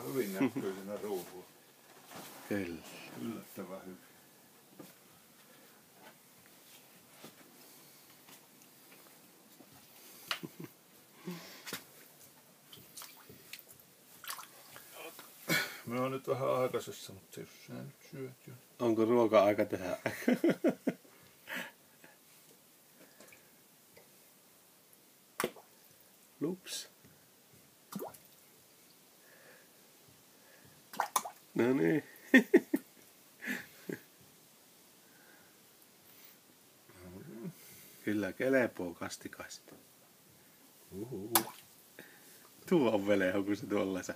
aika hyvin näkyy siinä ruudulla. Kyllä. Yllättävän hyvin. Me on nyt vähän aikaisessa, mutta jos sä nyt syöt jo. Onko ruoka-aika tehdä? Lups. No niin. Kyllä kelepoo kastikaista. Tuo on veleho, kun se tuollaisen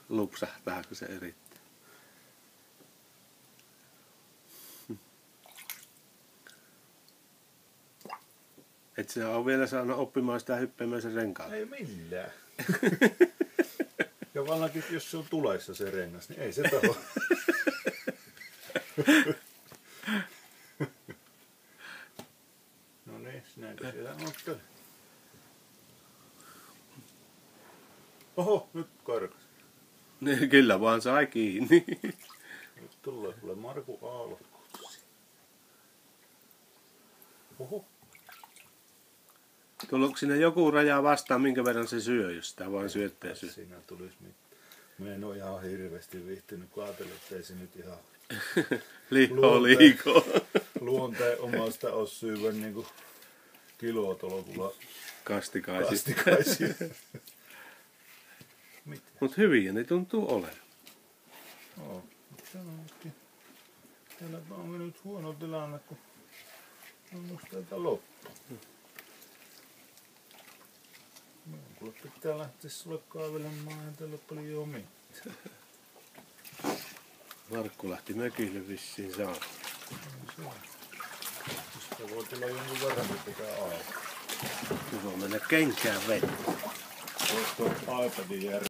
lupsahtaa, kun se yrittää. Et sä ole vielä saanut oppimaan sitä hyppäämään sen renkaan. Ei millään. Ja vallakin, jos se on tuleissa se rengas, niin ei se taho. No niin, sinäkö siellä on? Oho, nyt karkas. Kyllä vaan sai kiinni. Nyt tulee kuule Markun aallokkoksi. Oho. Tuleeko sinne joku raja vastaan, minkä verran se syö, jos sitä vaan syöttää syö? Siinä tulisi mitään. Mä en oo ihan hirveästi viihtynyt, kun ajattelin, ettei se nyt ihan liikoo. Luonteen omasta ole syyvän niinku kilotolkulla Kastikaisia. Mut hyviä ne tuntuu olevan. Joo, täällä on nyt huono tilanne, kun on musta täältä loppu. Kuule pitää lähteä sulle kaavelemaan ja täällä paljon mitään. Markku lähti mökille vissiin saa. Sitä voi tulla jonkun verran, kun pitää aina. Se voi mennä kenkään vettä. Tuosta iPadin järjestelmä.